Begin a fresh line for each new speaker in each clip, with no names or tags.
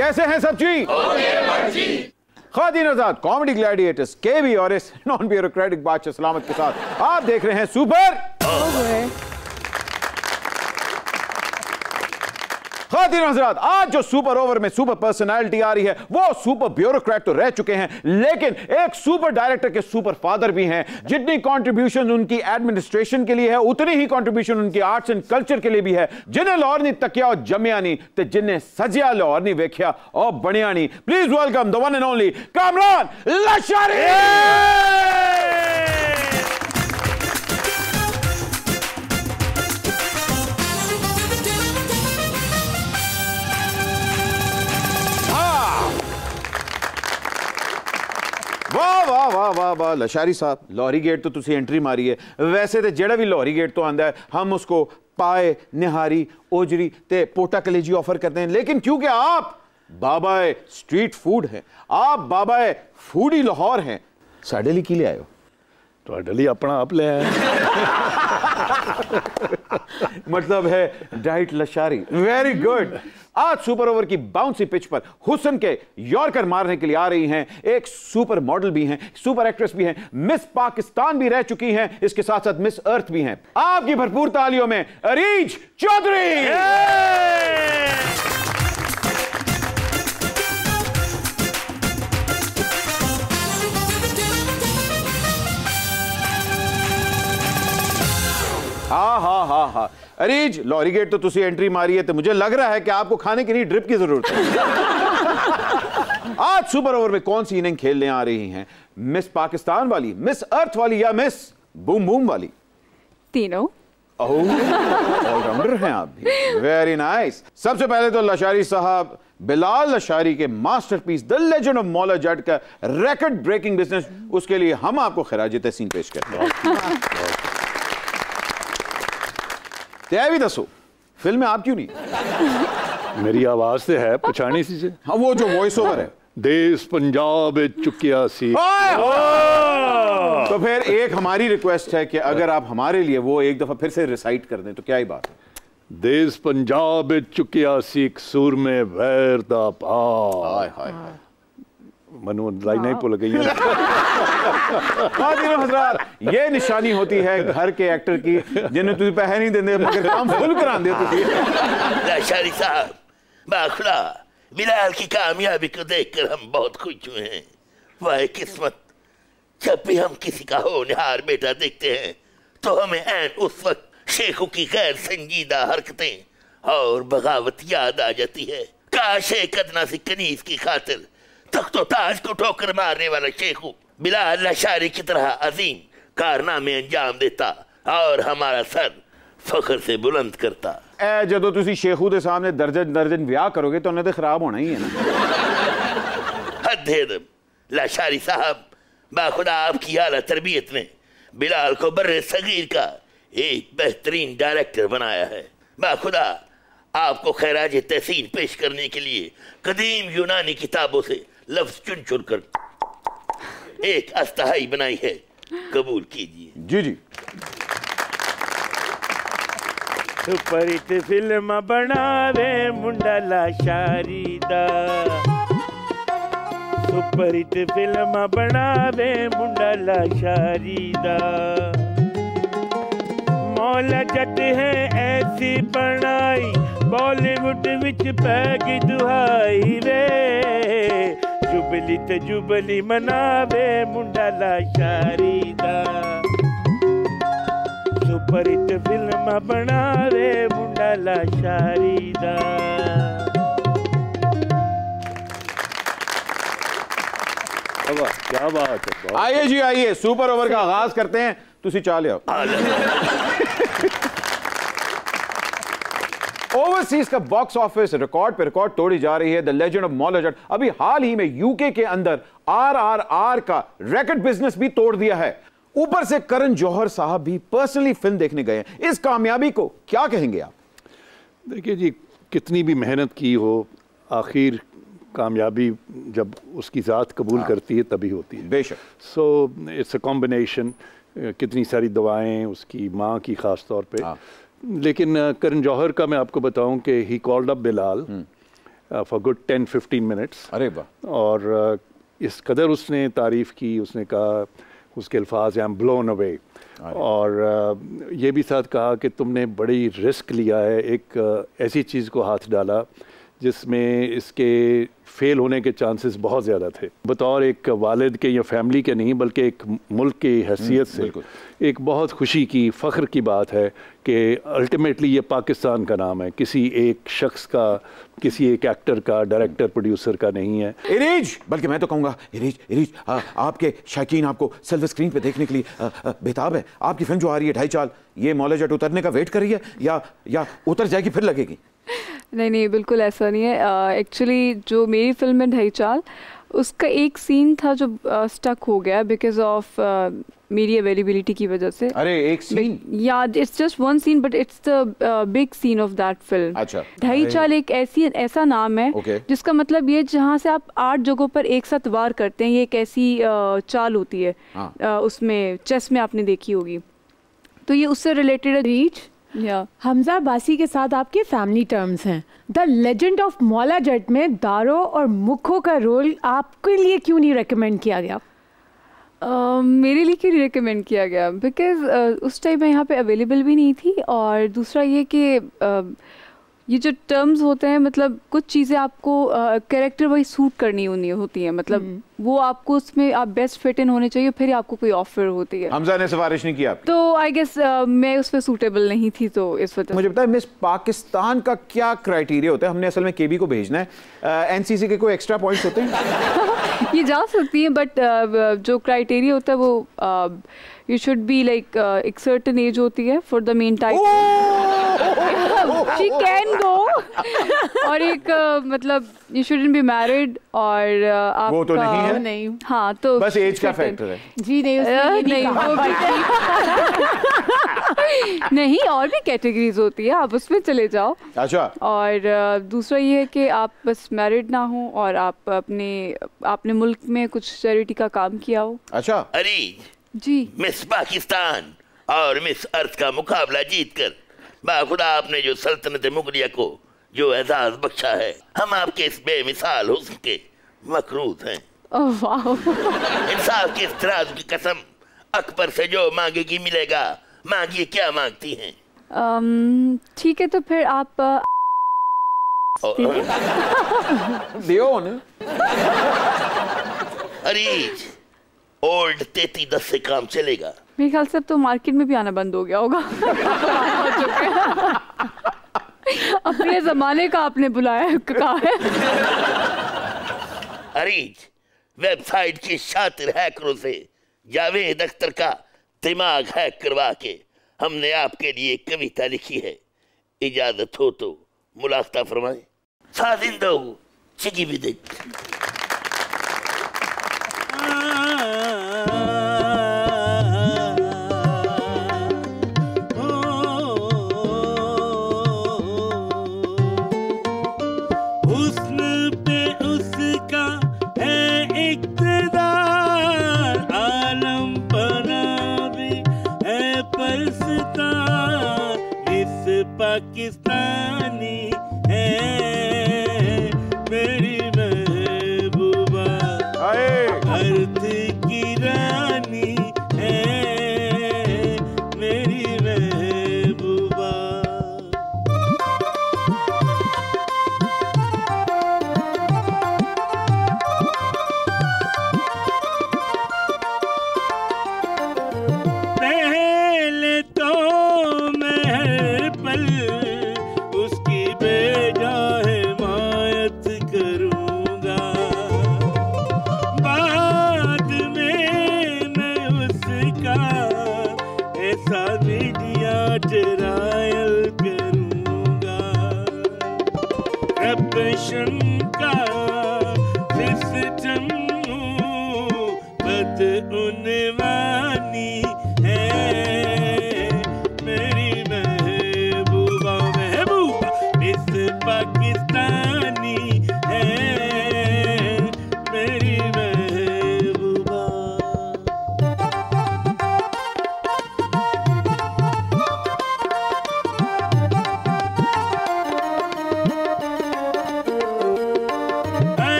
कैसे हैं सब जी? खादिन आजाद कॉमेडी ग्लैडिएटर्स केबी और इस नॉन ब्यूरोक्रेटिक बादशाह सलामत के साथ आप देख रहे हैं सुपर खातिन हज़रात। आज जो सुपर ओवर में सुपर पर्सनालिटी आ रही है वो सुपर ब्यूरोक्रेट तो रह चुके हैं, लेकिन एक सुपर डायरेक्टर के सुपर फादर भी हैं। जितनी कंट्रीब्यूशन उनकी एडमिनिस्ट्रेशन के लिए है उतनी ही कंट्रीब्यूशन उनकी आर्ट्स एंड कल्चर के लिए भी है। जिन्हें लाहौर नहीं तकिया और जमिया नहीं तो जिन्हें सजिया लाहौर नहीं वेख्या और बनिया नहीं। Please welcome the one and only Kamran Lashari. वाह वाह वाह वाह वाह लशारी साहब, लाहौरी गेट तो तुसी एंट्री मारी है। वैसे तो जेड़ा भी लाहौरी गेट तो आंदा है हम उसको पाए निहारी ओजरी ते पोटा कलेजी ऑफर करते हैं, लेकिन क्योंकि आप बाबाए स्ट्रीट फूड हैं, आप बाबाए फूडी लाहौर हैं, साडे लिए की ले आए हो?
ਤੁਹਾਡੇ ਲਈ अपना आप ले आए।
मतलब है डाइट लशारी। Very good. आज सुपर ओवर की बाउंसी पिच पर हुस्न के यॉर्कर मारने के लिए आ रही हैं एक सुपर मॉडल भी हैं, सुपर एक्ट्रेस भी हैं, मिस पाकिस्तान भी रह चुकी हैं, इसके साथ साथ मिस अर्थ भी हैं। आपकी भरपूर तालियों में अरीज चौधरी। हाँ अरीज, लाहौरी गेट तो तुसी एंट्री मारी है तो मुझे लग रहा है कि आपको खाने के लिए ड्रिप की जरूरत है। आज सुपर ओवर में कौन सी इनिंग खेलने आ रही हैं? मिस पाकिस्तान वाली, मिस अर्थ वाली या मिस बूम बूम वाली?
तीनों।
ऑलराउंडर हैं आप भी। Very nice. सबसे पहले तो लशारी साहब बिलाल लशारी के masterpiece the legend of Maula Jatt का रिकॉर्ड ब्रेकिंग बिजनेस, उसके लिए हम आपको खराज तहसीन पेश करते हैं। भी दसो फिल्म में आप क्यों नहीं?
मेरी आवाज से है पछाणी सी से।
हाँ वो जो वॉइस ओवर है।
देश पंजाब चुकिया सी।
तो फिर एक हमारी रिक्वेस्ट है कि अगर आप हमारे लिए वो एक दफा फिर से रिसाइट कर दें तो क्या ही बात है।
देश पंजाब चुकिया सी कसूर में वैर दा भाव।
हाय हाय
मनु लाइन नहीं भूल गई।
हज़रात, ये निशानी होती है घर के एक्टर की जिन्हें तुझे पैसे नहीं देंगे मगर काम फुल करा दे।
लशारी साहब बाखुदा बिलाल की कामयाबी को देखकर हम बहुत खुश हुए हैं। वाह किस्मत, जब भी हम किसी का होनहार बेटा देखते हैं तो हमें ऐन उस वक्त शेखों की गैर संजीदा हरकतें और बगावत याद आ जाती है। काश एक अदना सी कनीज की खातिर तख्तो ताज को ठोकर मारने वाला शेखू बिलाल लशारी की तरह अजीम कारनामे अंजाम देता और हमारा सर फख्र से बुलंद करता।
जदों तुसी शेखू के सामने दर्जन दर्जन ब्याह करोगे तो उन्हें तो खराब होना ही है ना।
हद लशारी साहब बाखुदा आपकी आला तरबियत ने बिलाल को बर्रे सगीर का एक बेहतरीन डायरेक्टर बनाया है। बाखुदा आपको खैराज तहसीन पेश करने के लिए कदीम यूनानी किताबों से लफ्ज चुन चुन कर एक अस्तहाई बनाई है, कबूल कीजिए।
जी जी।
सुपरहिट फिल्म बनावे मुंडा लशारी दा, सुपरहिट फिल्म बनावे मुंडा लशारी दा। मौला जट है ऐसी बनाई बॉलीवुड विच पैगी दुहाई वे, जुबली ते जुबली मनावे मुंडा लशारी दा। सुपरहिट फिल्म बनावे मुंडा लशारी दा।
क्या बात है।
आइए जी आइए, सुपर ओवर का आगाज करते हैं। तुसी चाह लिया ओवरसीज का बॉक्स ऑफिस रिकॉर्ड पे रिकॉर्ड तोड़ी जा रही है। The legend of Maula Jatt अभी हाल ही में यूके के अंदर RRR का रिकॉर्ड बिजनेस भी तोड़ दिया है। ऊपर से करण जौहर साहब भी पर्सनली फिल्म देखने गए हैं। इस कामयाबी को क्या कहेंगे आप?
देखिए जी, कितनी भी मेहनत की हो आखिर कामयाबी जब उसकी ज़ात कबूल करती है तभी होती है।
बेशक।
सो इट्स अ कॉम्बिनेशन, कितनी सारी दवाएं उसकी माँ की ख़ास तौर पे। लेकिन करण जौहर का मैं आपको बताऊं कि he called up Bilal for good 10-15 minutes.
अरे वाह।
और इस कदर उसने तारीफ़ की, उसने कहा, उसके अल्फाज आई एम ब्लोन अवे। और ये भी साथ कहा कि तुमने बड़ी रिस्क लिया है, एक ऐसी चीज़ को हाथ डाला जिसमें इसके फेल होने के चांसेस बहुत ज़्यादा थे। बतौर एक वालिद के या फैमिली के नहीं बल्कि एक मुल्क की हैसियत से एक बहुत खुशी की, फ़ख्र की बात है कि अल्टीमेटली ये पाकिस्तान का नाम है, किसी एक शख्स का, किसी एक एक्टर का, डायरेक्टर, प्रोड्यूसर का नहीं है।
इरीज, बल्कि मैं तो कहूँगा इरीज आपके शायकीन आपको सिल्वर स्क्रीन पे देखने के लिए बेताब है। आपकी फिल्म जो आ रही है ढाई चाल, ये मौला जट उतरने का वेट कर रही है या उतर जाएगी फिर लगेगी?
नहीं, बिल्कुल ऐसा नहीं है। एक्चुअली जो मेरी फिल्म है ढाई चाल, उसका एक सीन था जो स्टक हो गया बिकॉज ऑफ मेरी अवेलेबिलिटी की वजह से।
अरे एक सीन?
या it's just one scene but it's the big scene of that film.
अच्छा।
ढाई चाल एक ऐसा नाम है जिसका मतलब ये जहाँ से आप 8 जगहों पर एक साथ वार करते हैं, ये एक ऐसी चाल होती है। उसमें चेस में आपने देखी होगी, तो ये उससे रिलेटेड रीच।
हमजा अब्बासी के साथ आपके फैमिली टर्म्स हैं। The legend of Maula Jatt में दारो और मुखो का रोल आपके लिए क्यों नहीं रेकमेंड किया गया?
मेरे लिए क्यों रिकमेंड किया गया? बिकॉज उस टाइम मैं यहाँ पे अवेलेबल भी नहीं थी, और दूसरा ये कि ये जो टर्म्स होते हैं, मतलब कुछ चीज़ें आपको कैरेक्टर वाइज सूट करनी होती हैं, मतलब वो आपको उसमें आप बेस्ट फिट इन होने चाहिए, फिर आपको कोई ऑफर होती है।
हमजा ने सिफारिश नहीं की आपकी?
तो आई गेस मैं उस पर सूटेबल नहीं थी, तो इस वजह।
मुझे बताया मिस पाकिस्तान का क्या क्राइटेरिया होता है? हमने असल में केबी को भेजना है, एनसीसी के कोई एक्स्ट्रा पॉइंट्स होते हैं?
ये जा सकती है, बट जो क्राइटेरिया होता है वो यू शुड बी लाइक एक सर्टेन एज होती है for the main type. She can go. और एक मतलब यू शुडंट बी मैरिड, और आप
वो तो नहीं है।
नहीं,
हाँ, तो
बस एज का फैक्टर है।
जी नहीं,
नहीं वो भी नहीं, और भी कैटेगरीज होती है, आप उसमें चले जाओ।
अच्छा।
और दूसरा ये है कि आप बस मैरिड ना हो और आप आपने मुल्क में कुछ चैरिटी का काम किया हो।
अच्छा।
अरे
जी,
मिस पाकिस्तान और मिस अर्थ का मुकाबला जीतकर बाखुदा आपने जो सल्तनत मुगलिया को जो एजाज बख्शा है, हम आपके इस बेमिसाल हुस्न के मकरूज हैं। इंसाफ की इस तराजू की कसम, अकबर से जो मांगेगी मिलेगा। मांगिए, क्या मांगती हैं?
ठीक है, तो फिर आप
अरे ओल्ड 3310 से काम चलेगा?
मेरे ख्याल से अब तो मार्केट में भी आना बंद हो गया होगा। अपने जमाने का आपने बुलाया कहा है।
अरीज वेबसाइट के शातिर हैकरों से जावेद अख्तर का दिमाग हैक करवा के हमने आपके लिए कविता लिखी है। इजाजत हो तो मुलाकात फरमाएं। साजिंदो चिगी विदित।
पाकिस्तानी है मेरी महबूबा, अर्थ की रानी है मेरी महबूबा। पहले तो मैं हर पल उसकी बेजा हिमायत करूंगा, बाद में मैं उसका ऐसा मीडिया ट्रायल करूंगा। करप्शन का सिस्टम बदउनवानी पाकिस्तानी है मेरी महबूबा।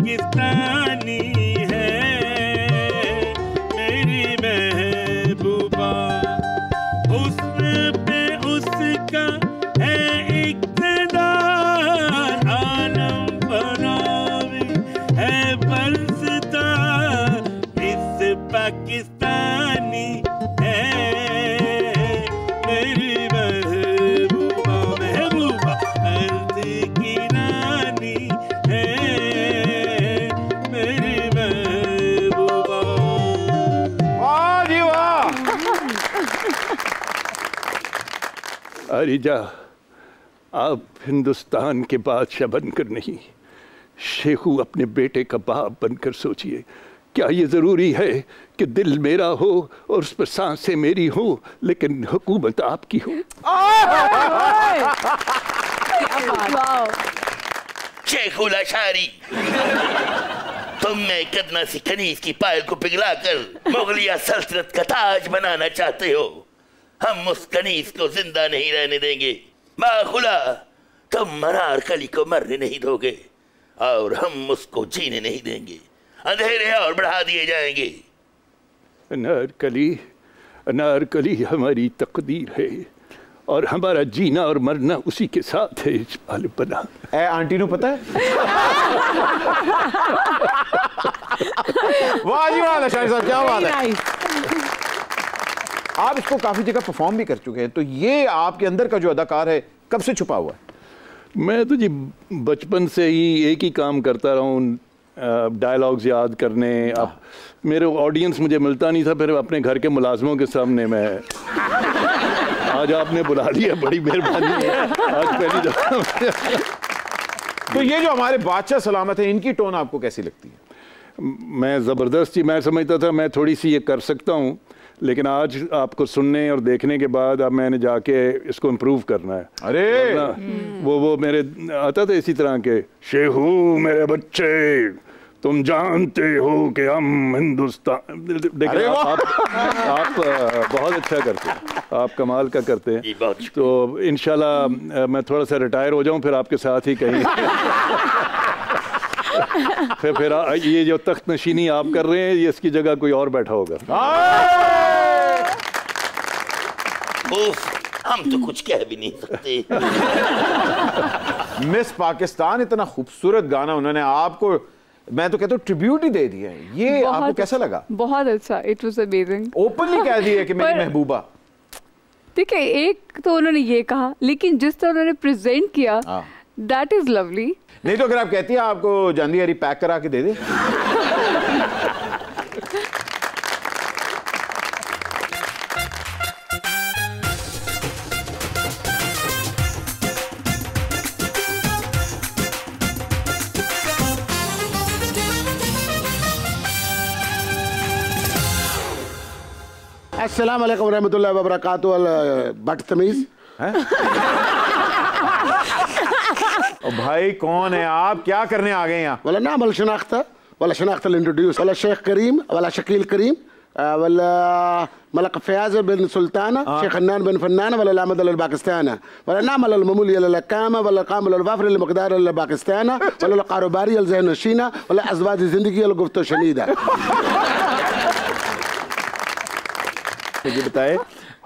पाकिस्तानी है मेरी महबूबा, हुस्न पे उसका है इक़्तिदार, आलम फरावी है बरसता, मिस पाकिस्तानी है मेरी महबूबा, महबूबा अर्ज़ की रानी है मेरी महबूबा।
वाह जी वाह।
अरिजा, आप हिंदुस्तान के बादशाह बनकर नहीं, शेखू अपने बेटे का बाप बनकर सोचिए। क्या ये ज़रूरी है कि दिल मेरा हो और उस पर सांसें मेरी हो, लेकिन हुकूमत आपकी हो?
शेखुल अशारी, तुम में कदना सी कनीज की पायल को पिघलाकर मुगलिया सल्तनत का ताज बनाना चाहते हो। हम उस कनीज को जिंदा नहीं रहने देंगे। माखुला, तुम अनारकली को मरने नहीं दोगे और हम उसको जीने नहीं देंगे। अंधेरे और बढ़ा दिए जाएंगे।
अनारकली, अनारकली हमारी तकदीर है और हमारा जीना और मरना उसी के साथ है। बना
ए आंटी नु पता है? वाह जी वाह लशारी साहब, क्या बात है। आप इसको काफी जगह परफॉर्म भी कर चुके हैं, तो ये आपके अंदर का जो अदाकार है कब से छुपा हुआ है?
मैं तो जी बचपन से ही एक ही काम करता रहा हूँ, डायलॉग्स याद करने। अब मेरे ऑडियंस मुझे मिलता नहीं था, फिर अपने घर के मुलाजमों के सामने मैं आज आपने बुला लिया, बड़ी मेहरबानी है। आज पहली दफा।
तो ये जो हमारे बादशाह सलामत है, इनकी टोन आपको कैसी लगती है?
मैं ज़बरदस्त ही, मैं समझता था मैं थोड़ी सी ये कर सकता हूँ, लेकिन आज आपको सुनने और देखने के बाद अब मैंने जाके इसको इम्प्रूव करना है।
अरे
वो मेरे आता था इसी तरह के, शेहू मेरे बच्चे तुम जानते हो कि हम हिंदुस्तान। देखिए आप बहुत अच्छा करते हैं, आप कमाल का करते हैं। तो इंशाल्लाह मैं थोड़ा सा रिटायर हो जाऊं, फिर आपके साथ ही कहीं फिर ये जो तख्त नशीनी आप कर रहे हैं, ये इसकी जगह कोई और बैठा होगा।
हम तो कुछ कह भी नहीं सकते।
मिस पाकिस्तान, इतना खूबसूरत गाना उन्होंने आपको, मैं तो कहता हूँ ट्रिब्यूट ही दे दिया है। ये आपको कैसा लगा?
बहुत अच्छा, इट वाज अमेजिंग।
ओपनली कह दिया कि मेरी महबूबा।
देखिए, एक तो उन्होंने ये कहा, लेकिन जिस तरह उन्होंने प्रेजेंट किया, दैट इज लवली।
नहीं तो अगर आप कहती हैं आपको जांदी हरी पैक करा के दे दे।
अस्सलाम वालेकुम रहमतुल्लाहि व बरकातहू। बदतमीज
और भाई कौन है आप, क्या करने आ गए यहाँ?
वला नाम शनाख्ता वला शनाख्ता इंट्रोड्यूस वला शेख करीम वला शकील करीम वला मलक फयाज बिन सुल्ताना शेख हन्नान बिन फन्नान वला लामद अल पाकिस्तान वला नाम अल ममूली अल लकामा वला काम अल वाफर अल मकदार अल पाकिस्तान वला कारोबारी अल ज़हन नशीना वला अज़वाज जिंदगी अल गुफ्तो शनीदा।
ये बताए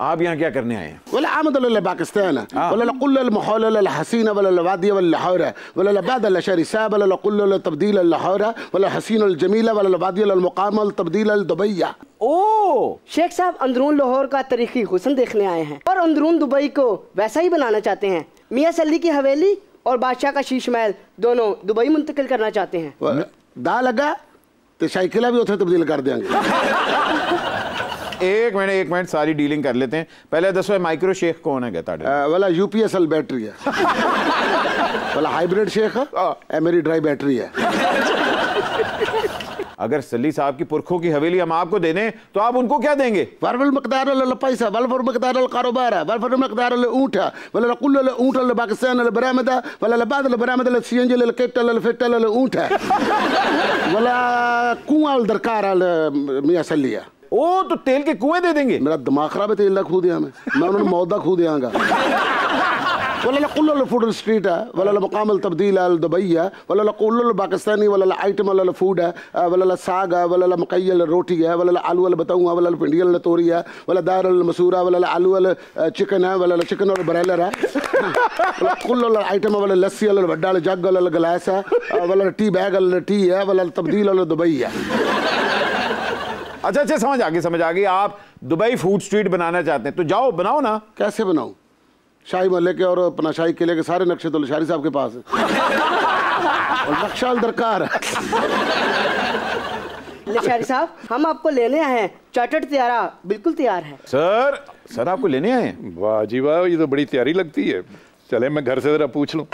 आप यहाँ क्या करने आए हैं?
वला आमद अल पाकिस्तान वला कुल अल महौल अल हसीना वला वादी वल लाहौर वला बाद अल शरीसा वला कुल अल तब्दील अल लाहौर वला हसीन अल जमीला वला वादी अल मुकाम अल तब्दील अल दुबैया।
ओ शेख साहब, अंदरून लाहौर का तारीखी हुस्न देखने आए हैं और अंदरून दुबई को वैसा ही बनाना चाहते हैं। मियाँ सल्ली की हवेली और बादशाह का शीश महल दोनों दुबई मुंतकिल करना चाहते हैं।
दा लगा तो साइकिला भी उसे तब्दील कर देंगे।
एक मिनट सारी डीलिंग कर लेते हैं। पहले दसो माइक्रो शेख कौन है? कहता
वाला यूपीएसएल बैटरी है, वाला हाइब्रिड शेख है, मेरी ड्राई बैटरी है।
अगर सली साहब की पुरखों की हवेली हम आपको दे दें तो आप उनको क्या देंगे?
वरफल मकदार अल पैसा वलफर मकदार अल कारोबार वलफर मकदार अल ऊंट वला कुल अल ऊंट अल पाकिस्तान अल बरामदा वला बाद अल बरामदा अल सीएनजी अल कैपिटल अल फिटल अल ऊंट है वला कुआं अल दरकार अल मियां सलिया।
ओ तो तेल के कुएं दे देंगे?
मेरा दिमाग खराब है, तेल दा खू दिया मैं उन्होंने मौत दा खू दियांगा। वला कुल्लुल फूड स्ट्रीट है, वला मकाम तब्दील अल दुबई है, वला कुल्लुल पाकिस्तानी, वला आइटम अल फूड है, वला साग है, वला मकैयल रोटी है, वला आलू अल बताऊँ, वला भिंडियल तोरी है, वला दार अल मसूरा, वला आलू अल चिकन है, वला चिकन और ब्रॉयलर है, कुल्लुल आइटम वला लस्सी अल वड्डा जग अल गिलास है, वला टी बैग अल टी है, वला तब्दील अल दुबई है।
अच्छा समझ आ गई। आप दुबई फूड स्ट्रीट बनाना चाहते हैं तो जाओ बनाओ ना। कैसे बनाऊं? शाही महल्ले के और अपना शाही किले के सारे नक्शे तो लशारी साहब के पास है और नक्शा दरकार है।
लशारी साहब, हम आपको लेने आए हैं, चार्टर्ड तैयारा बिल्कुल तैयार है।
सर आपको लेने आए हैं?
वाह जी वाह, ये तो बड़ी तैयारी लगती है। चले मैं घर से जरा पूछ लूं।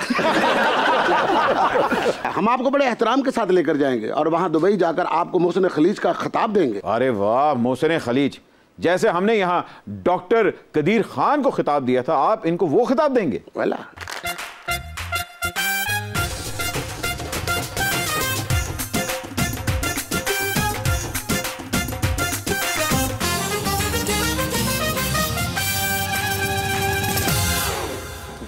हम आपको बड़े एहतराम के साथ लेकर जाएंगे और वहां दुबई जाकर आपको मोहसिन खलीज का खिताब देंगे।
अरे वाह, मोहसिन खलीज, जैसे हमने यहाँ डॉक्टर कदीर खान को खिताब दिया था, आप इनको वो खिताब देंगे?
वाला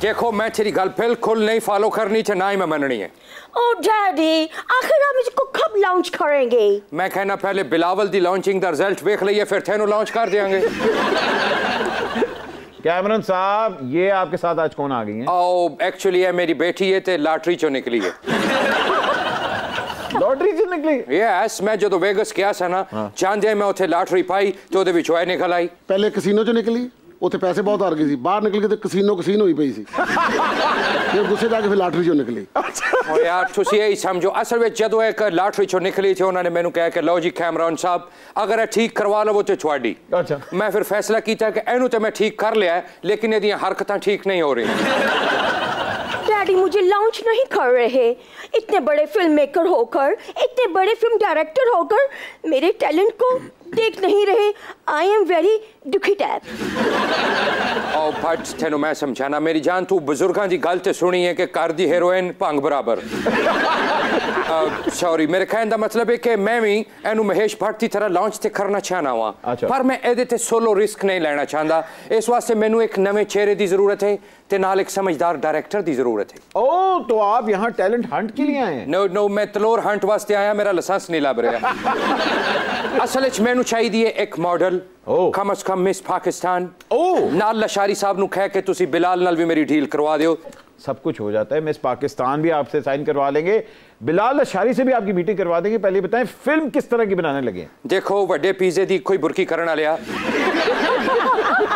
देखो, मैं तेरी गल बिल्कुल नहीं फॉलो करनी थे, ना ही मैं मननी है।
ओ डैडी, आखिर आप इसको कब लॉन्च करेंगे?
मैं कहना पहले बिलावल दी लॉन्चिंग दा रिजल्ट देख लइए, फिर तेनू लॉन्च कर देंगे।
कैमरन साहब, ये आपके साथ आज कौन आ गई है?
ओ एक्चुअली है मेरी बेटी है, ते लॉटरी चो निकली है।
लॉटरी चो निकली?
यस, मैं जो वेगस गया था ना, चांदे मैं उथे लॉटरी पाई तो ओदे विचों निकल आई।
पहले कसीनो चो निकली, उथे पैसे बहुत हार गई थी, बाहर निकल के तो कसीनो हुई पई सी, फिर गुस्से जाके फिर लॉटरी चो निकली।
ओ यार तुसी यही समझो, असल में जदों एक लॉटरी चो निकली थी, उन्होंने मैनू कहा कि लो जी कैमरॉन साहब, अगर ठीक करवा लो वो तो छुआडी।
अच्छा।
मैं फिर फैसला किया कि एनू तो मैं ठीक कर लिया है, लेकिन यदि हरकतां ठीक नहीं हो रही।
डैडी मुझे लॉन्च नहीं कर रहे। इतने बड़े फिल्म मेकर होकर, इतने बड़े फिल्म डायरेक्टर होकर मेरे टैलेंट को देख नहीं रहे। आई एम वेरी दुखी टैप।
ओ बट तेनू मैं समझाना मेरी जान, तू बुजुर्गां दी गल ते सुनी है कि कर दी हेरोइन भंग बराबर। सॉरी, मेरे कहने का मतलब है कि मैं भी एनू महेश भट्ट की तरह लॉन्च ते करना चाहना वा।
अच्छा।
पर मैं एदे ते सोलो रिस्क नहीं लेना चाहता। इस वास्ते मैनू एक नवे चेहरे की जरूरत है ते नाल एक समझदार डायरेक्टर की जरूरत है।
ओ, तो आप यहाँ टैलेंट हंट के लिए आए हैं?
नो, मैं तलोर हंट वास्ते आया, मेरा लाइसेंस नहीं लग रहा। असल च मैनू चाहिए एक मॉडल, कम अज कम मिस पाकिस्तान। नाल लशारी साहब नू कह के तुसी बिलाल नाल भी मेरी डील करवा दियो।
सब कुछ हो जाता है, मिस पाकिस्तान भी आपसे साइन करवा लेंगे, बिलाल लशारी से भी आपकी मीटिंग करवा देंगे। पहले बताएं फिल्म किस तरह की बनाने लगे?
देखो, वड्डे पिज़्ज़े दी कोई बुरकी करना लिया।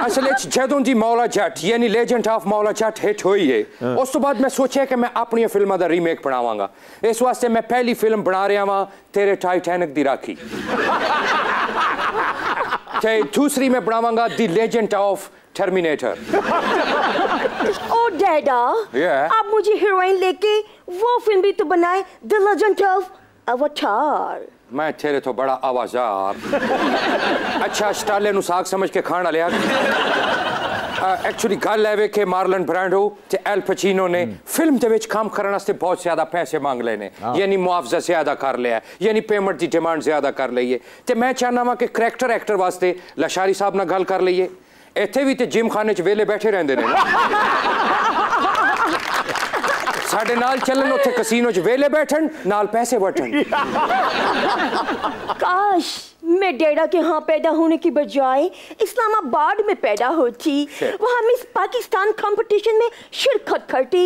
असल जदों दी मौला जट यानी legend of Maula Jatt hit हुई है, उस तो बाद मैं सोचा कि मैं अपनी फिल्म का रीमेक बनावांगा। इस वास्ते मैं पहली फिल्म बना रहा वां तेरे टाइटैनिक दी राखी। दूसरी मैं बनावांगा दी लेजेंड ऑफ टर्मिनेटर।
ओ डैडा, आप मुझे हीरोइन लेके वो फिल्म भी तो बनाए, द लेजेंड ऑफ अवतार।
मैं तेरे तो बड़ा आवाजार। अच्छा, स्टाले नु साग समझ के खाना लिया। एक्चुअली गल है कि मार्लन ब्रांडो ते एल पचिनो ने फिल्म दे विच काम करने वास्ते बहुत ज्यादा पैसे मांग लेने, यानी मुआवजा ज्यादा कर लिया, यानी पेमेंट की डिमांड ज्यादा कर लईए। ते मैं चाहना वा कि करैक्टर एक्टर वास्ते लशारी साहब नाल गल कर लईए। इत्थे भी ते जिम खाने च वेले बैठे रहंदे ने, साडे नाल चलन उत्थे कसीनो च वेले बैठन, नाल पैसे वठन।
काश मैं डैडा के यहाँ पैदा होने की बजाय इस्लामाबाद में पैदा होती, वहाँ मिस पाकिस्तान कंपटीशन में शिरकत करती।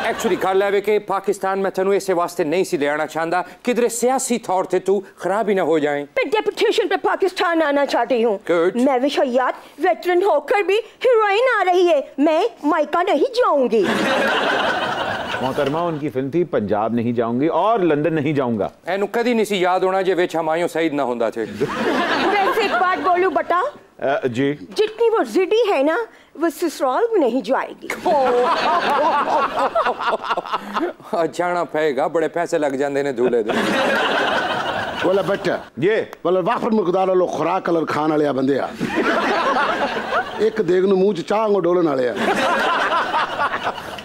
एक्चुअली गल है कि पाकिस्तान में तेनू इस वास्ते नहीं सी ले आना चाहता, किधरे सियासी तौर पे तू खराब ही ना हो जाए।
मैं डेपुटेशन पे पाकिस्तान आना चाहती हूँ। मैं विषयात वेटरन होकर भी हीरोइन आ रही है, मैं मायका नहीं जाऊंगी।
मोहतरमा, उनकी फिल्म थी पंजाब नहीं जाऊंगी और लंदन नहीं जाऊंगा।
एनू कदी नहीं सी याद होना जे विच हमायूं सईद ना होंदा थे।
वैसे एक बात बोलूं बता,
जी,
जितनी वो जिद्दी है ना, वो ससुराल में नहीं जाएगी।
जाना पड़ेगा, बड़े पैसे लग जाते ने दूल्हे दे।
बोला बेटा
ये
बोला वाखर मुकदार वालों खुराक कलर खान वाले बंदे आ, एक देग नू मुंह च चाह डोलन वाले आ।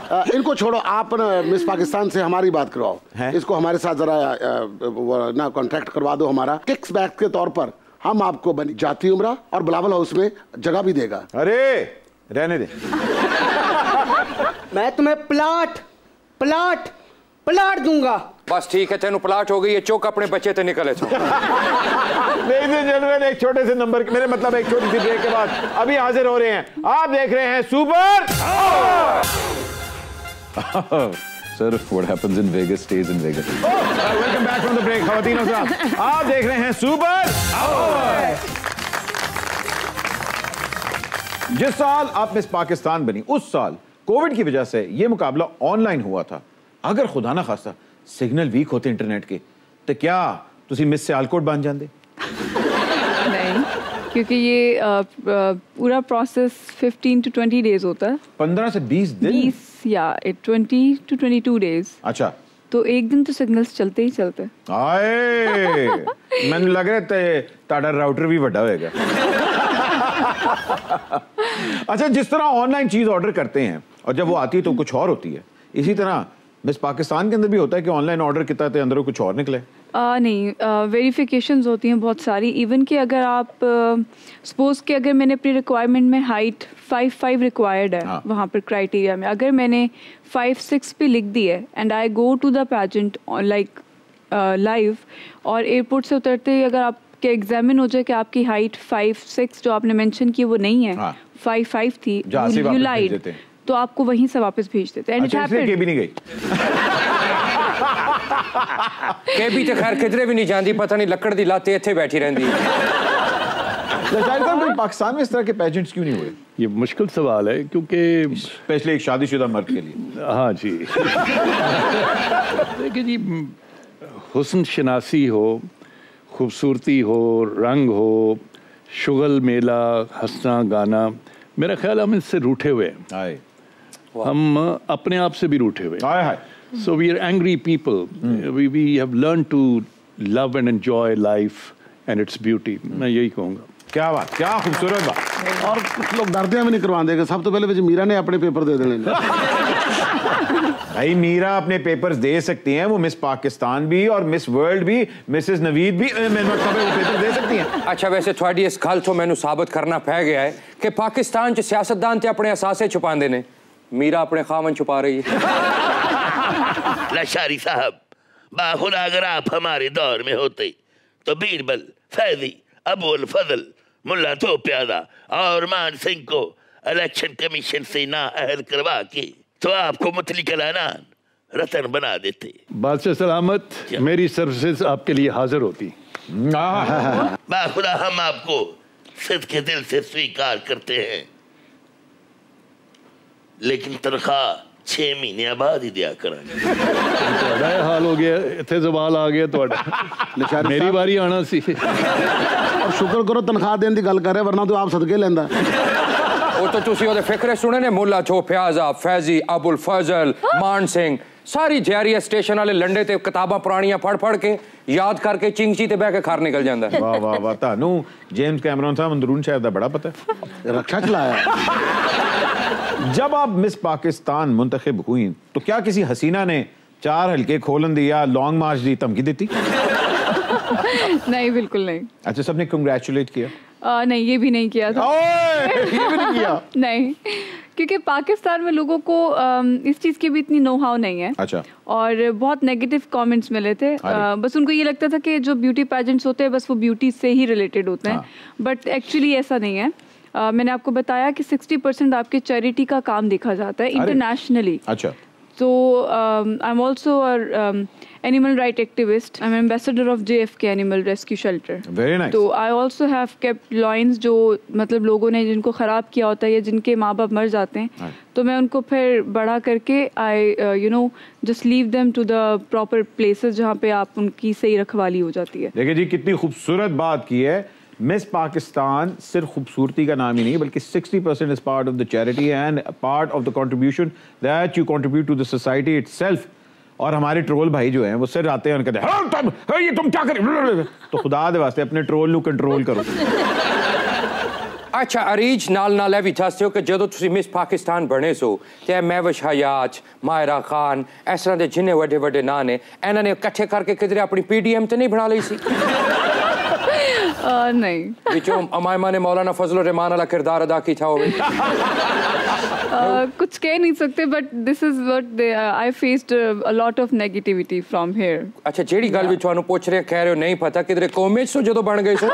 इनको छोड़ो, आप मिस पाकिस्तान से हमारी बात करवाओ, इसको हमारे साथ जरा ना कॉन्ट्रैक्ट करवा दो। हमारा किक्स बैक के तौर पर हम आपको जाती उम्रा और बिलावल हाउस में जगह भी देगा।
अरे रहने दे।
मैं तुम्हें प्लाट दूंगा।
बस ठीक है, तेनू प्लाट हो गई है, चौक अपने बच्चे ते निकले थे।
लेडीज एंड जेंटलमैन, एक छोटे से नंबर के, मेरे मतलब एक छोटी सी ब्रेक के बाद अभी हाजिर हो रहे हैं। आप देख रहे हैं super.
Sir, what happens in Vegas stays in Vegas.
Welcome back from the break. खवातीन और हज़रात, आप देख रहे हैं सुपर। जिस साल आप मिस पाकिस्तान बनी, उस साल कोविड की वजह से ये मुकाबला ऑनलाइन हुआ था। अगर खुदा ना खासा सिग्नल वीक होते इंटरनेट के, तो क्या तुसी मिस सियालकोट बन जाते?
नहीं, क्योंकि ये पूरा प्रोसेस 15 to 20 डेज होता है।
15 से 20 दिन?
20 या 20 to 22 डेज।
अच्छा, तो
एक दिन तो सिग्नल्स चलते ही चलते।
आए मैंने लग रहा है ताड़ा राउटर भी बड़ा होएगा। अच्छा, जिस तरह ऑनलाइन चीज ऑर्डर करते हैं और जब वो आती है तो कुछ और होती है, इसी तरह मिस पाकिस्तान के अंदर भी होता है कि ऑनलाइन ऑर्डर किया है अंदर कुछ और निकले?
नहीं, वेरिफिकेशंस होती हैं बहुत सारी। इवन कि अगर आप सपोज कि अगर मैंने अपनी रिक्वायरमेंट में हाइट 5'5" रिक्वायर्ड है, हाँ, वहाँ पर क्राइटेरिया में अगर मैंने 5'6" पे लिख दी है and I go to the pageant like live, और एयरपोर्ट से उतरते ही अगर आपके एग्जामिन हो जाए कि आपकी हाइट 5'6" जो आपने मेंशन की वो नहीं है, हाँ, 5'5" थी, यू लाइड, तो आपको वहीं से वापस भेज देते हैं।
अच्छा, इसलिए केबी नहीं गई?
केबी तो खैर किधरे भी नहीं जाती, पता नहीं लकड़ दी लाते इत्थे बैठी रहती है।
पाकिस्तान में इस तरह के पेजेंट्स क्यों नहीं हुए?
ये मुश्किल सवाल है, क्योंकि
स्पेशली एक शादीशुदा मर्द के लिए।
हाँ जी। देखिए जी, हुस्न शनासी हो, खूबसूरती हो, रंग हो, शुगल मेला, हंसना गाना, मेरा ख्याल हम इससे रूठे हुए हैं। हम अपने आप से भी रूठे हुए हैं। So we are angry people. We have learned to love and enjoy life and its beauty. मैं यही कहूँगा।
क्या बात, क्या खूबसूरत बात।
और कुछ लोग डरते हैं भी नहीं करवा देंगे। सब तो पहले मीरा ने अपने पेपर दे देने।
भाई मीरा अपने पेपर्स दे सकती हैं, वो मिस पाकिस्तान भी और मिस वर्ल्ड भी, मिसेस नवीद भी वो पेपर दे सकती हैं।
अच्छा, वैसे थोड़ी इस गल तो मैनू साबित करना पै गया है कि पाकिस्तान च सियासतदान ते अपने असासे छुपाते ने, मीरा अपने खामन छुपा रही है।
लशारी साहब, बाखुदा अगर आप हमारे दौर में होते तो बीरबल, फैजी, अबुल फजल, मुल्ला तो प्यादा और मान सिंह को इलेक्शन कमीशन से नाअहल करवा के तो आपको मुतलिक अलानान रतन बना देते।
बादशाह सलामत, मेरी सर्विसेज आपके लिए हाजिर होती।
बाखुदा हम आपको सिद्के दिल से स्वीकार करते हैं, लेकिन तनख्वाह 6 महीने बाद ही दिया करेंगे।
हाल हो गया, इतने सवाल आ गया तो मेरी बारी आना सी।
और शुक्र करो तनख्वाह देने की गल कर रहे, वरना तो आप सदके लेंदा।
वो तो तुसी ओदे फिक्रे सुने ने, मुल्ला छो प्याजा, फैजी, अबुल फजल, मान सिंह, सारी जहरिया स्टेशन वाले लंडे ते किताबां पुरानियां पढ़ के याद करके चिंगची ते बह के खार निकल जांदा।
वाह वाह वाह, तानू जेम्स कैमरन साहब अंदरून शहर दा बड़ा पता है,
रक्षा चलाया।
जब आप मिस पाकिस्तान मुंतखब हुई तो क्या किसी हसीना ने 4 हल्के खोलन दिया, लॉन्ग मार्च दी, धमकी दी थी?
नहीं, बिल्कुल नहीं।
अच्छा, सबने कांग्रेचुलेट किया?
नहीं, ये भी नहीं किया था।
ये भी नहीं किया?
नहीं, क्योंकि पाकिस्तान में लोगों को इस चीज़ की भी इतनी नो हाउ नहीं है।
अच्छा।
और बहुत नेगेटिव कमेंट्स मिले थे। बस उनको ये लगता था कि जो ब्यूटी पैजेंट्स होते हैं बस वो ब्यूटी से ही रिलेटेड होते हैं, बट एक्चुअली ऐसा नहीं है। मैंने आपको बताया कि 60% आपके चैरिटी का काम देखा जाता है इंटरनेशनली।
अच्छा।
So I'm also an animal right activist. I'm ambassador of JFK Animal Rescue Shelter.
Very nice.
तो I also have kept lions जो मतलब लोगों ने जिनको ख़राब किया होता है या जिनके माँ बाप मर जाते हैं, तो मैं उनको फिर बड़ा करके just leave them to the proper places जहाँ पे आप उनकी सही रखवाली हो जाती है।
देखिए जी, कितनी खूबसूरत बात की है। मिस पाकिस्तान सिर्फ खूबसूरती का नाम ही नहीं, बल्कि 60% is part of the charity and part of the contribution that you contribute to the society itself. और हमारे ट्रोल भाई जो हैं वो सिर आते हैं और कहते हैं ये तुम क्या कर, तो खुदा दे वास्ते अपने ट्रोल नू कंट्रोल करो।
अच्छा, अरीज नाल भी दसते हो कि जो तुसी मिस पाकिस्तान बने सो ते महविश हयात, मायरा खान, इस तरह के जिन्ने वड्डे वड्डे नां ने, इन्हां ने इकट्ठे करके किधरे अपनी PDM तो नहीं बना ली सी?
नहीं,
विचों अमायमा ने मौलाना फजल रहमान वाला किरदार अदा किया होवे।
कुछ कह नहीं सकते, but this is what I faced a lot of negativity from here.
अच्छा, जेडी गल भी तुहानू पूछ रहे कह रहे हो नहीं पता किधरे कॉमेज सो जदों बन गए सो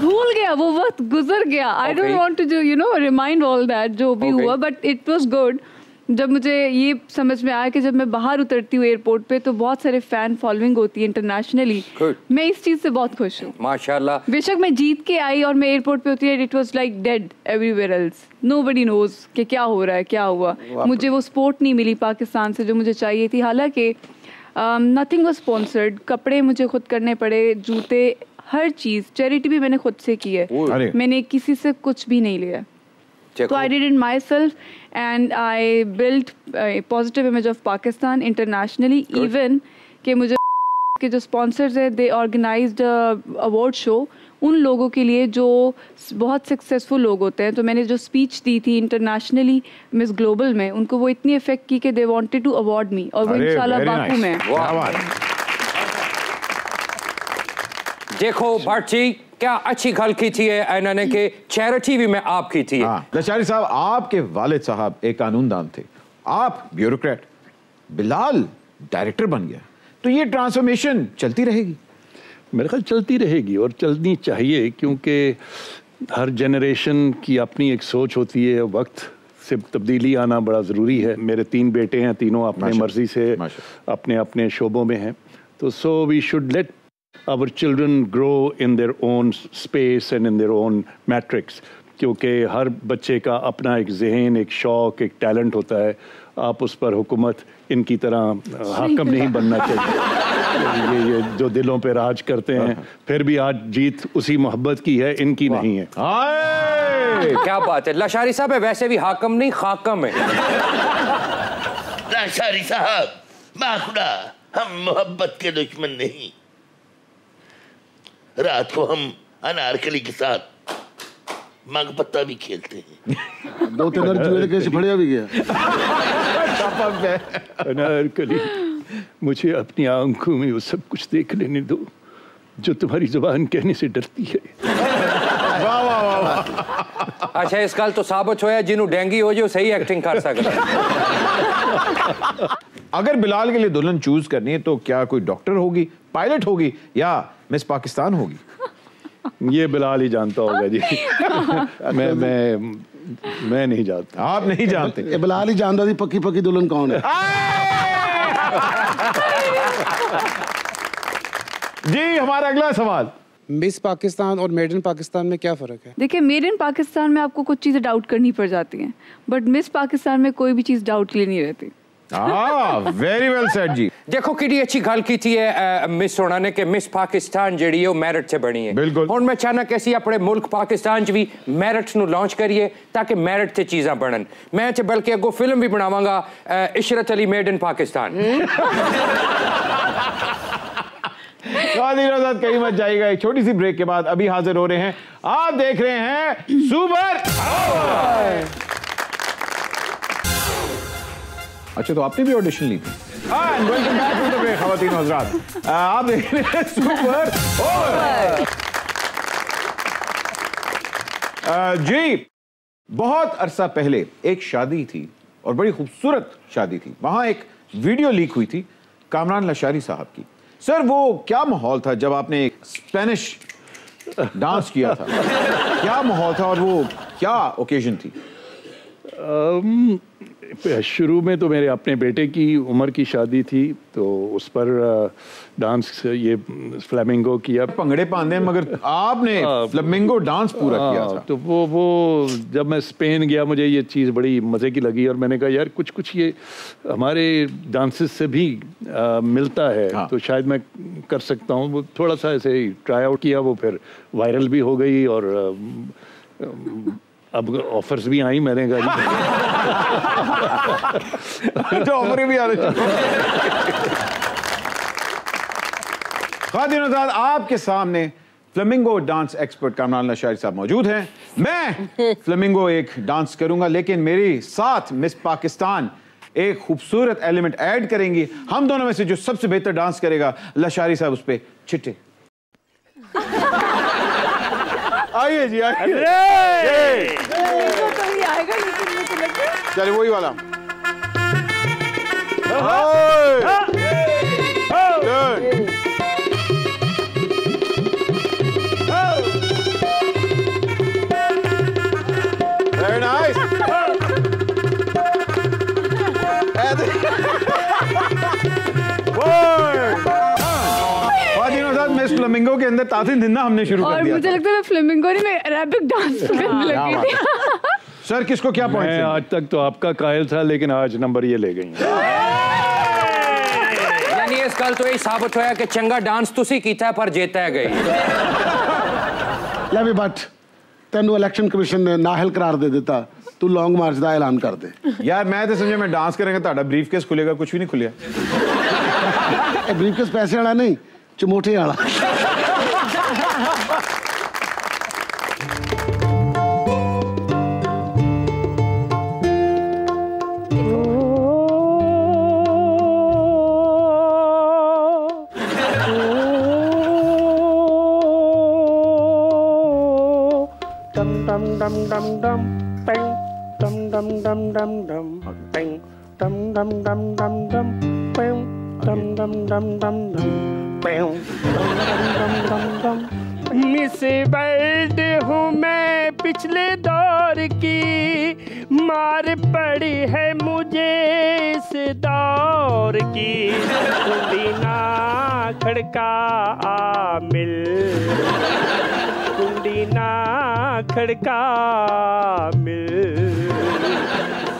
भूल गया, वो वक्त गुजर गया। I don't want to you know remind all that जो भी हुआ, बट इट वाज गुड। जब मुझे ये समझ में आया कि जब मैं बाहर उतरती हूँ एयरपोर्ट पे तो बहुत सारे फैन फॉलोइंग होती है इंटरनेशनली, मैं इस चीज से बहुत खुश हूँ।
माशाल्लाह।
बेशक मैं जीत के आई और मैं एयरपोर्ट पे होती है, it was like dead everywhere else, nobody knows कि क्या हो रहा है, क्या हुआ। मुझे वो सपोर्ट नहीं मिली पाकिस्तान से जो मुझे चाहिए थी। हालांकि नथिंग वाज स्पॉन्सर्ड, कपड़े मुझे खुद करने पड़े, जूते, हर चीज़। चैरिटी भी मैंने खुद से की है, मैंने किसी से कुछ भी नहीं लिया। So I did it myself and I built a positive image of Pakistan internationally. Even कि मुझे के जो sponsors हैं, they organized a award show उन लोगों के लिए जो बहुत सक्सेसफुल लोग होते हैं। तो मैंने जो स्पीच दी थी इंटरनेशनली मिस ग्लोबल में, उनको वो इतनी इफेक्ट की कि they wanted to award me, और वो इंशाल्लाह बाकू में।
देखो भट्ट जी, क्या अच्छी गल की थी इन्होंने के चैरिटी भी में आप की थी।
लशारी साहब, आपके वालिद साहब एक कानूनदान थे, आप ब्यूरोक्रेट, बिलाल डायरेक्टर बन गया, तो ये ट्रांसफॉर्मेशन चलती रहेगी?
मेरे ख्याल चलती रहेगी और चलनी चाहिए, क्योंकि हर जनरेशन की अपनी एक सोच होती है, वक्त से तब्दीली आना बड़ा ज़रूरी है। मेरे 3 बेटे हैं, तीनों अपने मर्जी से अपने अपने शोबों में हैं, तो so we should let our children grow in their own space and in their own matrix, क्योंकि हर बच्चे का अपना एक जहन, एक शौक, एक टैलेंट होता है। आप उस पर हुकूमत इनकी तरह हाकम नहीं बनना चाहिए। ये जो दिलों पे राज करते हैं, फिर भी आज जीत उसी मोहब्बत की है, इनकी नहीं है।
क्या बात है लशारी साहब, वैसे भी हाकम नहीं खाकम है।
लशारी साहब, बाखुदा, हम मोहब्बत के दुश्मन नहीं। रात को हम अनारकली के साथ मांग पत्ता भी खेलते हैं।
2-3 जुए कैसे फड़िया भी गया।
अनारकली, मुझे अपनी आंखों में वो सब कुछ देख लेने दो जो तुम्हारी जुबान कहने से डरती है।
वाह वाह वाह वाह।
अच्छा, इस गल तो साबित होया जिन्हों डेंगी हो जो सही एक्टिंग कर सकता है।
अगर बिलाल के लिए दुल्हन चूज करनी है तो क्या कोई डॉक्टर होगी, पायलट होगी, या मिस पाकिस्तान होगी?
ये बिलाल ही जानता होगा जी। मैं नहीं जानता।
आप नहीं जानते?
ये बिलाल ही जानता थी पक्की पक्की दुल्हन कौन है।
जी, हमारा अगला सवाल,
मिस पाकिस्तान और मेड इन पाकिस्तान में क्या फ़र्क है?
देखिए, मेड इन पाकिस्तान में आपको कुछ चीज़ें डाउट करनी पड़ जाती हैं, बट मिस पाकिस्तान में कोई भी चीज़ डाउट के लिए नहीं रहती।
वेरी वेल सेड जी।
देखो कितनी अच्छी गल की थी मिस होना ने कि मिस पाकिस्तान जी है मेरिट से बनी है।
बिल्कुल।
और मैं चाहना कि असी अपने मुल्क पाकिस्तान च भी मेरिट नू लॉन्च करिए ताकि मेरिट से चीज़ां बनन। मैं तो बल्कि अगो फिल्म भी बनावांगा इशरत अली मेड इन पाकिस्तान।
कहीं मत जाइएगा। एक छोटी सी ब्रेक के बाद अभी हाजिर हो रहे हैं। आप देख रहे हैं सुपर। अच्छा, तो आपने भी ऑडिशन ली थी? Welcome back to the break ख़वातीन और हज़रात। आप देख रहे हैं सुपर ओवर। जी, बहुत अरसा पहले एक शादी थी और बड़ी खूबसूरत शादी थी। वहां एक वीडियो लीक हुई थी कामरान लशारी साहब की। सर, वो क्या माहौल था जब आपने एक स्पेनिश डांस किया था? क्या माहौल था और वो क्या ओकेजन थी?
शुरू में तो मेरे अपने बेटे की उम्र की शादी थी, तो उस पर डांस ये फ्लेमिंगो किया।
पंगड़े पांदे, मगर आपने फ्लेमिंगो डांस पूरा किया था।
तो वो जब मैं स्पेन गया, मुझे ये चीज़ बड़ी मज़े की लगी और मैंने कहा यार कुछ ये हमारे डांसेस से भी मिलता है। तो शायद मैं कर सकता हूँ। वो थोड़ा सा ऐसे ही ट्राई आउट किया, वो फिर वायरल भी हो गई और अब ऑफर्स भी आई। मैंने कहा
तो ऑफर भी आ रही। ख़वातीन और हज़रात, आपके सामने flamingo dance expert Kamran Lashari साहब मौजूद हैं। मैं फ्लेमिंगो एक डांस करूंगा, लेकिन मेरे साथ मिस पाकिस्तान एक खूबसूरत एलिमेंट ऐड करेंगी। हम दोनों में से जो सबसे बेहतर डांस करेगा, लशारी साहब उस पे छिट्टे। आइए जी, आइए।
आएगा
चलिए वही वाला। Very nice. मिस फ्लेमिंगो के अंदर तातिन जिंदा हमने शुरू कर दिया।
और मुझे लगता है मैं फ्लेमिंगो नहीं, मैं अरेबिक डांस करने लगी थी।
सर किसको क्या पॉइंट?
मैं आज तक तो आपका कायल था, लेकिन आज नंबर ये ले गई।
यानी इस गल तो यही साबित होया कि चंगा डांस तुसी कीता पर जीता गई।
ले भी बट तेनू इलेक्शन कमीशन ने नाहल करार दे देता, तू लॉन्ग मार्च का ऐलान कर दे।
यार मैं तो समझे मैं डांस करेंगे तो ब्रीफकेस खुलेगा, कुछ भी नहीं खुलिया।
ब्रीफकेस पैसे वाला नहीं, चमोटे वाला।
dum dum dum bang dum dum dum dum dum bang dum dum dum dum dum bang dum dum dum dum dum bang dum dum dum miss world हूँ मैं पिछले दौर की, मार पड़ी है मुझे इस दौर की। कुंडी ना खड़का मिल, कुंडी ना खड़का मिल,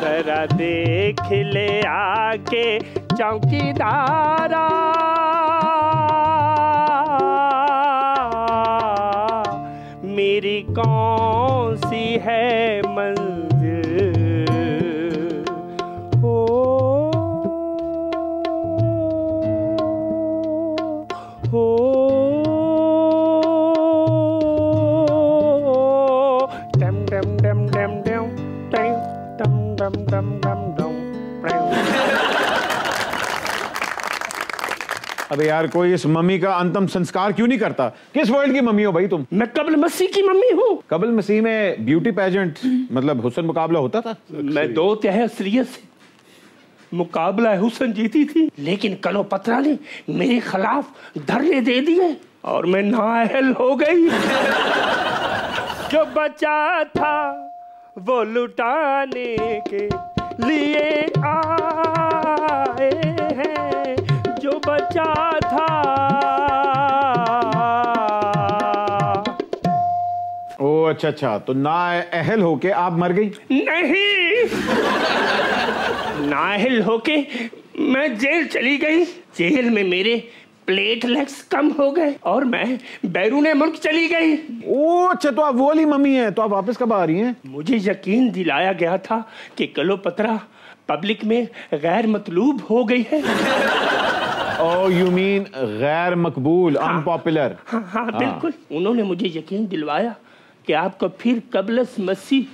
जरा देख ले आके चौकीदारा, मेरी कौन सी है मंजिल। हो डम डम डम डम डम डम डम डम डम डम।
अबे यार कोई इस मम्मी का अंतिम संस्कार क्यों नहीं करता? किस वर्ल्ड की मम्मी हो भाई तुम?
मैं कबल मसीह की मम्मी हूँ।
कबल मसीह में ब्यूटी पेजेंट मतलब हुस्न मुकाबला होता था?
मैं 2 तिहाई असलियत से मुकाबला हुस्न जीती थी, लेकिन क्लोपत्रा ने मेरे खिलाफ धरने दे दिए और मैं नाअहल हो गई। जो बचा था वो लुटाने के लिए आए हैं, जो बचा था।
ओ अच्छा, तो नाअहल होके आप मर गई?
नहीं, नाअहल होके मैं जेल चली गई। जेल में मेरे प्लेटलेट्स कम हो गए और मैं बैरूने मुल्क चली गई।
ओ अच्छा, तो आप वो वाली मम्मी हैं, तो आप वापस कब आ रही हैं?
मुझे यकीन दिलाया गया था कि क्लोपत्रा पब्लिक में गैर मतलूब हो गई है।
Oh, you mean गैर मकबूल, अनपॉपुलर।
हाँ, बिल्कुल। उन्होंने मुझे यकीन दिलवाया कि आपको फिर कबलस मसीह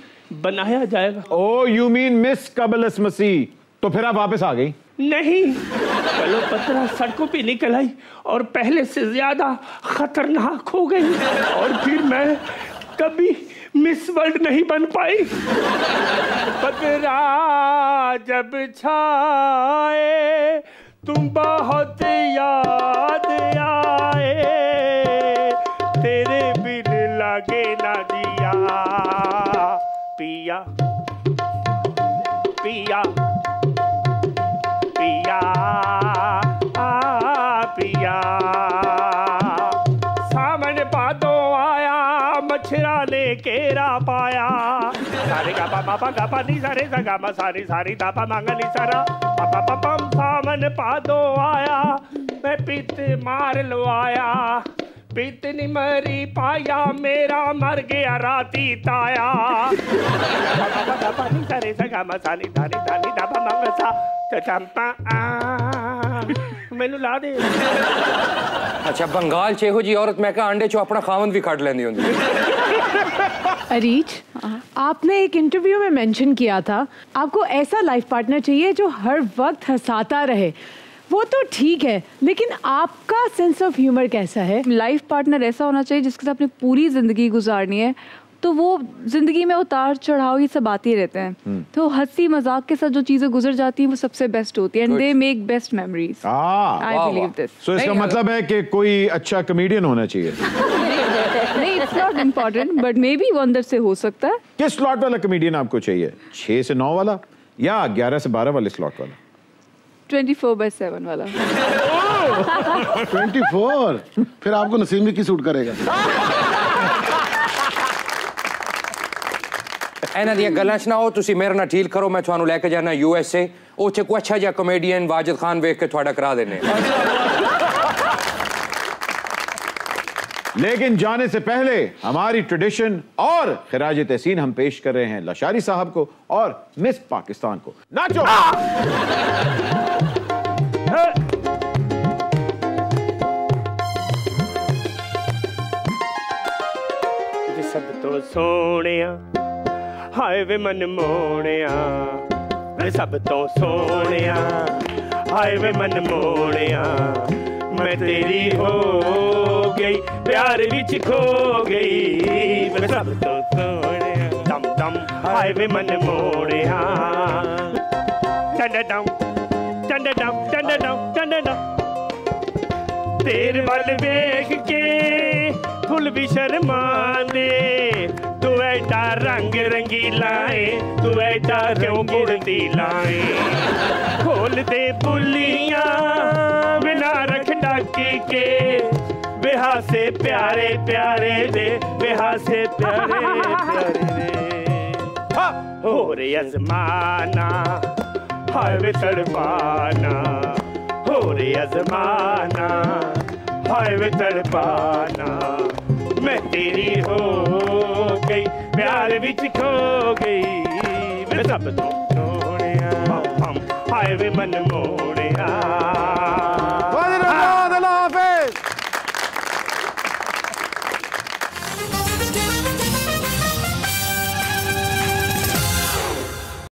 बनाया जाएगा।
Oh, you mean मिस कबलस मसीह। तो फिर आप वापस आ गई?
नहीं, क्लोपत्रा सड़कों पे निकल आई और पहले से ज्यादा खतरनाक हो गई और फिर मैं कभी मिस वर्ल्ड नहीं बन पाई। बदरा जब छाए तुम बहुत याद आए, तेरे बिन लगे ना जिया, पिया पिया पिया पिया। सामने बादों आया, मछरा ने केरा पाया। सारे गा पा गा पा नी सारे सा गा मा सारी सारी दा पा मांगा नी सारा पा पा पा पम। सामन पादो आया, मैं पित मार लवाया, पित नी मरी पाया, मेरा मर गया राती ताया। पा गा पा नी सारे सा गा मा सानी धानी धानी दा पा मांगा सा चंपा मैनू ला दे।
अच्छा, बंगाल च एहो जी औरत मैं कहा अंडे चो अपना खावन भी कट लेंदी होंदी।
अरीज, आपने एक इंटरव्यू में मेंशन किया था आपको ऐसा लाइफ पार्टनर चाहिए जो हर वक्त हंसाता रहे। वो तो ठीक है, लेकिन आपका सेंस ऑफ ह्यूमर कैसा है?
लाइफ पार्टनर ऐसा होना चाहिए जिसके साथ अपनी पूरी जिंदगी गुजारनी है तो वो जिंदगी में उतार चढ़ाव ये सब आते ही रहते हैं, तो हंसी मजाक के साथ जो चीजें गुजर जाती हैं वो सबसे बेस्ट होती है, and they make best memories. I believe this.
So इसका मतलब है कि कोई अच्छा कॉमेडियन होना चाहिए।
नहीं, it's not important, but may be वो अंदर से हो सकता है।
किस स्लॉट वाला कॉमेडियन आपको चाहिए, 6 से 9 वाला या 11 से 12 वाले स्लॉट वाला?
24/7 वाला।
24? फिर आपको नसीम की सूट करेगा।
ਇਹਨਾਂ ਦੀਆਂ ਗੱਲਾਂ ਚ ਨਾ ਹੋ, ਤੁਸੀਂ ਮੇਰੇ ਨਾਲ ਡੀਲ ਕਰੋ, ਮੈਂ ਤੁਹਾਨੂੰ ਲੈ ਕੇ ਜਾਣਾ USA, ਉੱਥੇ ਕੋਈ ਅੱਛਾ ਜਿਹਾ ਕਮੇਡੀਅਨ ਵਾਜਿਦ ਖਾਨ ਵੇਖ ਕੇ ਤੁਹਾਡਾ ਕਰਾ ਦੇਣੇ।
लेकिन जाने से पहले हमारी ट्रेडिशन और खिराज तहसीन हम पेश कर रहे हैं लशारी साहब को और मिस पाकिस्तान को। नाचो।
सब तो सोनिया हाय वे मन मोनिया, सब तो सोनिया हाय वे मन मोनिया, मैं तेरी हो गई प्यार विच खो गई, मैं सब तो सोनिया दम दम हाय वे मन मोनिया, टंडा डम टंडा डम टंडा डम टंडा डम, तेरे वाल वेख के फुल भी शर्मांदे, तू ऐडा रंग रंगीला है, तू ऐडा क्यों गुड़ती लाए, खोल दे बुलियां बिना रख डाकी के, बेहा से प्यारे प्यारे दे, बेहा से प्यारे प्यारे दे, हो रे अज़माना हाय वे तड़पाना, हो रे अज़माना हाय वे तड़पाना, मैं तेरी हो गई प्यार विच खो गई, मैं सब तो सोनिया हाय वे मन मोनिया।